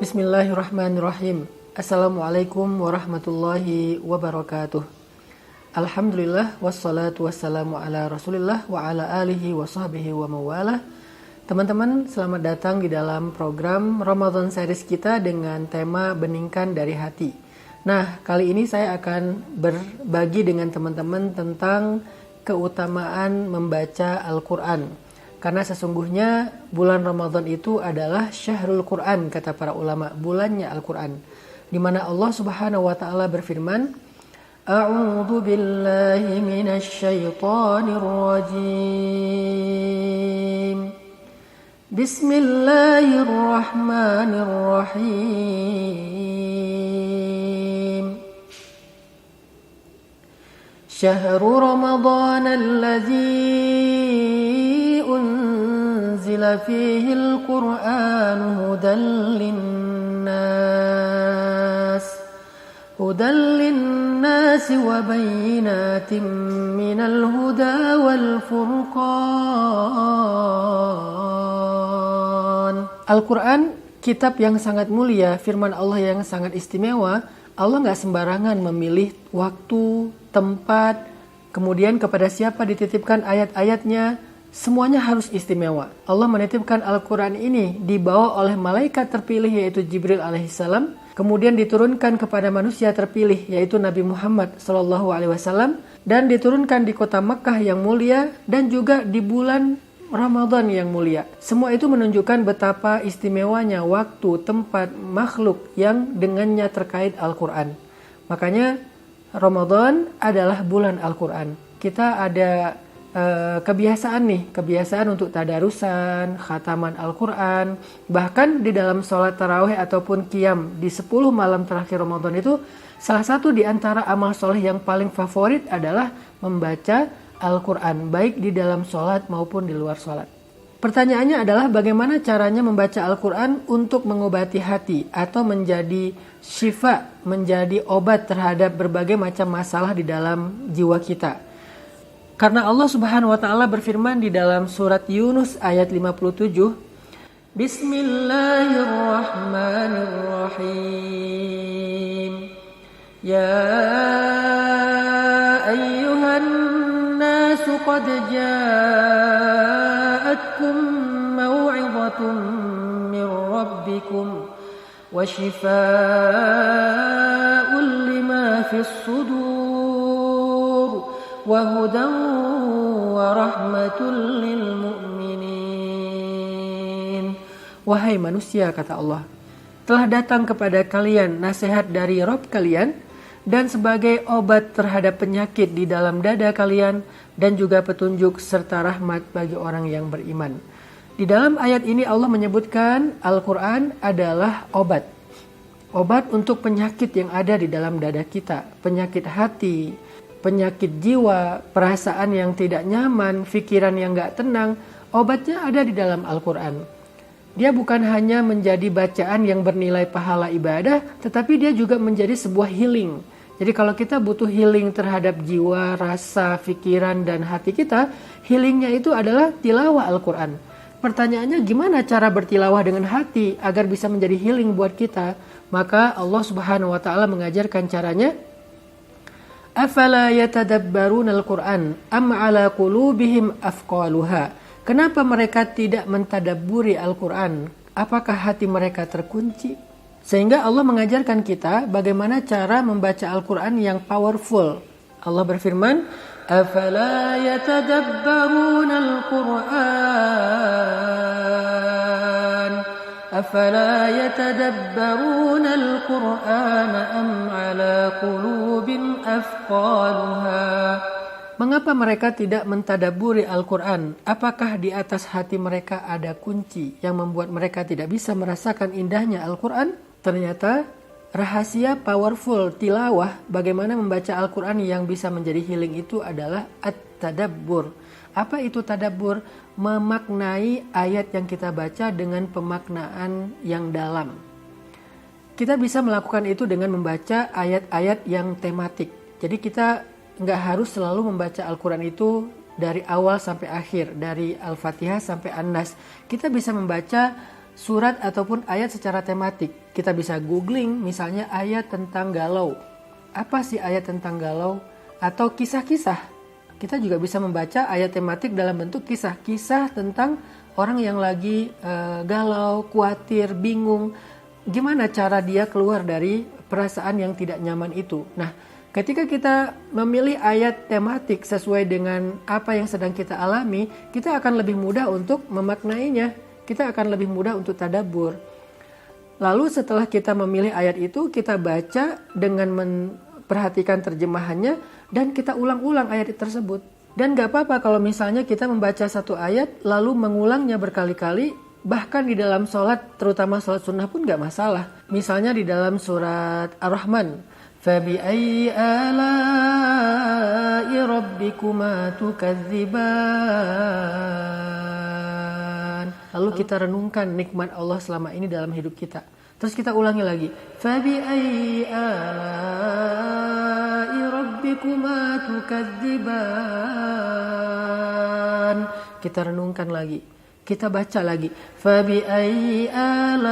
Bismillahirrahmanirrahim. Assalamualaikum warahmatullahi wabarakatuh. Alhamdulillah wassalatu wassalamu ala Rasulillah wa ala alihi wa sahbihi wa mawalah. Teman-teman, selamat datang di dalam program Ramadan series kita dengan tema Beningkan dari Hati. Nah, kali ini saya akan berbagi dengan teman-teman tentang keutamaan membaca Al-Quran. Karena sesungguhnya bulan Ramadan itu adalah Syahrul Quran, kata para ulama, bulannya Al-Quran. Di mana Allah Subhanahu wa taala berfirman, A'udzu billahi minasy syaithanir rajim. Bismillahirrahmanirrahim. Syahrul Ramadan alladzi أنزل فيه القرآن هدى للناس وبينات من الهدى والفرقان. Al-Quran, kitab yang sangat mulia, firman Allah yang sangat istimewa. Allah gak sembarangan memilih waktu, tempat, kemudian kepada siapa dititipkan ayat-ayatnya. Semuanya harus istimewa. Allah menitipkan Al-Quran ini dibawa oleh malaikat terpilih yaitu Jibril alaihissalam. Kemudian diturunkan kepada manusia terpilih yaitu Nabi Muhammad SAW. Dan diturunkan di kota Makkah yang mulia dan juga di bulan Ramadan yang mulia. Semua itu menunjukkan betapa istimewanya waktu, tempat, makhluk yang dengannya terkait Al-Quran. Makanya Ramadan adalah bulan Al-Quran. Kita ada kebiasaan untuk tadarusan, khataman Al-Quran. Bahkan di dalam sholat tarawih ataupun qiyam di 10 malam terakhir Ramadan itu, salah satu di antara amal soleh yang paling favorit adalah membaca Al-Quran, baik di dalam sholat maupun di luar sholat. Pertanyaannya adalah bagaimana caranya membaca Al-Quran untuk mengobati hati atau menjadi syifa, menjadi obat terhadap berbagai macam masalah di dalam jiwa kita. Karena Allah Subhanahu wa taala berfirman di dalam surat Yunus ayat 57, Bismillahirrahmanirrahim. Ya ayyuhan nasu qad ja'atkum maw'izatun min rabbikum wa shifaa'un lima fis sudur وَهُدًى وَرَحْمَةٌ لِلْمُؤْمِنِينَ. Wahai manusia, kata Allah, telah datang kepada kalian nasihat dari Rabb kalian dan sebagai obat terhadap penyakit di dalam dada kalian dan juga petunjuk serta rahmat bagi orang yang beriman. Di dalam ayat ini Allah menyebutkan Al-Quran adalah obat. Obat untuk penyakit yang ada di dalam dada kita, penyakit hati, penyakit jiwa, perasaan yang tidak nyaman, pikiran yang gak tenang, obatnya ada di dalam Al-Quran. Dia bukan hanya menjadi bacaan yang bernilai pahala ibadah, tetapi dia juga menjadi sebuah healing. Jadi kalau kita butuh healing terhadap jiwa, rasa, pikiran, dan hati kita, healingnya itu adalah tilawah Al-Quran. Pertanyaannya, gimana cara bertilawah dengan hati agar bisa menjadi healing buat kita? Maka Allah Subhanahu wa taala mengajarkan caranya. Afala yatadabbaruna al-Qur'an am ala qulubihim afqaluha. Kenapa mereka tidak mentadabburi Al-Quran? Apakah hati mereka terkunci? Sehingga Allah mengajarkan kita bagaimana cara membaca Al-Quran yang powerful. Allah berfirman, Afala yatadabbaruna al-Qur'an أفلا يتدبرون القرآن أم على قلوب أفقالها. Mengapa mereka tidak mentadaburi Al-Quran? Apakah di atas hati mereka ada kunci yang membuat mereka tidak bisa merasakan indahnya Al-Quran? Ternyata rahasia powerful tilawah bagaimana membaca Al-Quran yang bisa menjadi healing itu adalah at-tadabbur. Apa itu tadabbur? Memaknai ayat yang kita baca dengan pemaknaan yang dalam. Kita bisa melakukan itu dengan membaca ayat-ayat yang tematik. Jadi kita nggak harus selalu membaca Al-Quran itu dari awal sampai akhir, dari Al-Fatihah sampai An-Nas. Kita bisa membaca surat ataupun ayat secara tematik. Kita bisa googling misalnya ayat tentang galau. Apa sih ayat tentang galau? Atau kisah-kisah. Kita juga bisa membaca ayat tematik dalam bentuk kisah-kisah tentang orang yang lagi galau, khawatir, bingung. Gimana cara dia keluar dari perasaan yang tidak nyaman itu. Nah, ketika kita memilih ayat tematik sesuai dengan apa yang sedang kita alami, kita akan lebih mudah untuk memaknainya. Kita akan lebih mudah untuk tadabbur. Lalu setelah kita memilih ayat itu, kita baca dengan memperhatikan terjemahannya dan kita ulang-ulang ayat tersebut. Dan gak apa-apa kalau misalnya kita membaca satu ayat lalu mengulangnya berkali-kali, bahkan di dalam sholat, terutama sholat sunnah pun gak masalah. Misalnya di dalam surat Ar-Rahman, فَبِأَيِّ آلَاءِ رَبِّكُمَا تُكَذِّبَانِ. Lalu kita renungkan nikmat Allah selama ini dalam hidup kita. Terus kita ulangi lagi. فَبِأَيِّ آلَاءِ رَبِّكُمَا تُكَذِّبَانِ. Kita renungkan lagi. Kita baca lagi. فَبِأَيِّ آلَاءِ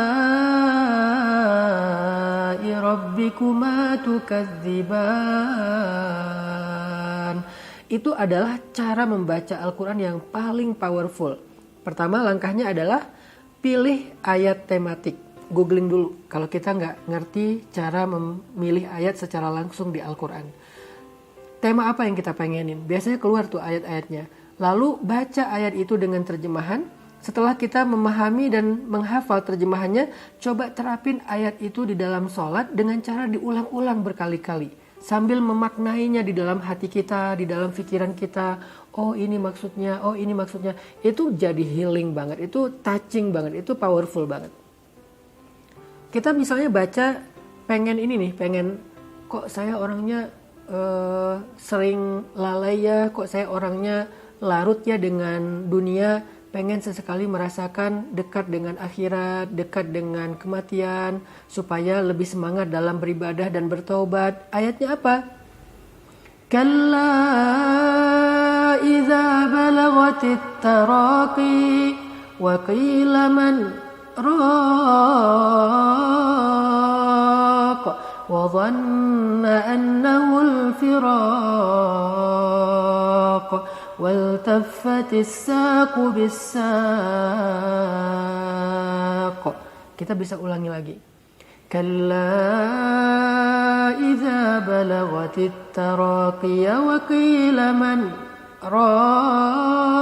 رَبِّكُمَا تُكَذِّبَانِ. Itu adalah cara membaca Al-Quran yang paling powerful. Pertama, langkahnya adalah pilih ayat tematik. Googling dulu kalau kita nggak ngerti cara memilih ayat secara langsung di Al-Quran. Tema apa yang kita pengenin? Biasanya keluar tuh ayat-ayatnya. Lalu baca ayat itu dengan terjemahan. Setelah kita memahami dan menghafal terjemahannya, coba terapin ayat itu di dalam sholat dengan cara diulang-ulang berkali-kali. Sambil memaknainya di dalam hati kita, di dalam pikiran kita. Oh ini maksudnya, oh ini maksudnya. Itu jadi healing banget, itu touching banget, itu powerful banget. Kita misalnya baca pengen ini nih, pengen kok saya orangnya sering lalai ya, kok saya orangnya larut ya dengan dunia, pengen sesekali merasakan dekat dengan akhirat, dekat dengan kematian, supaya lebih semangat dalam beribadah dan bertaubat. Ayatnya apa? Kalla idza balagatit taraqi wa qila man raq wa dhanna annahu al-firaq وَالْتَفَّتِ السَّاقُ بِالسَّاقِ. Kita bisa ulangi lagi. كَلَّا إِذَا بَلَغَتِ التَّرَاقِيَ وَقِيلَ مَنْ رَاقٍ.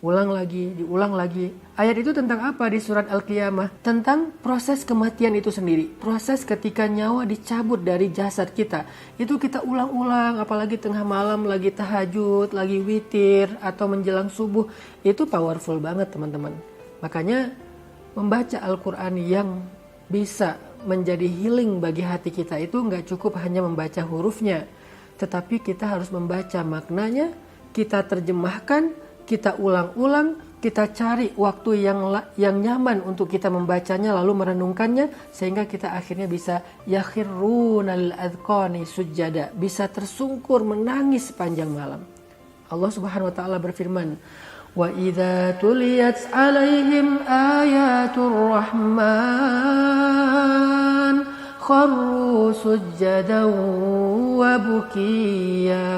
Ulang lagi, diulang lagi. Ayat itu tentang apa di surat Al-Qiyamah? Tentang proses kematian itu sendiri. Proses ketika nyawa dicabut dari jasad kita. Itu kita ulang-ulang, apalagi tengah malam lagi tahajud, lagi witir, atau menjelang subuh. Itu powerful banget teman-teman. Makanya membaca Al-Quran yang bisa menjadi healing bagi hati kita itu nggak cukup hanya membaca hurufnya. Tetapi kita harus membaca maknanya, kita terjemahkan, kita ulang-ulang, kita cari waktu yang nyaman untuk kita membacanya lalu merenungkannya sehingga kita akhirnya bisa yakhirruna lil adqani sujada, bisa tersungkur menangis sepanjang malam. Allah Subhanahu wa taala berfirman, "Wa idza tuliyat 'alaihim ayatur rahman kharru sujadan wa bukiya."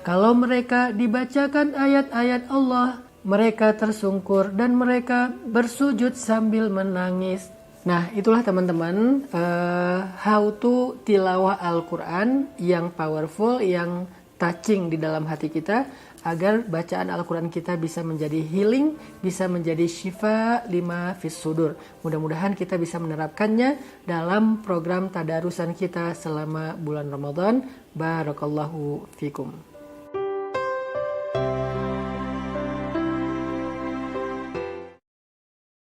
Kalau mereka dibacakan ayat-ayat Allah, mereka tersungkur dan mereka bersujud sambil menangis. Nah, itulah teman-teman how to tilawah Al-Quran yang powerful, yang touching di dalam hati kita, agar bacaan Al-Quran kita bisa menjadi healing, bisa menjadi syifa lima fis sudur. Mudah-mudahan kita bisa menerapkannya dalam program tadarusan kita selama bulan Ramadan. Barakallahu fikum.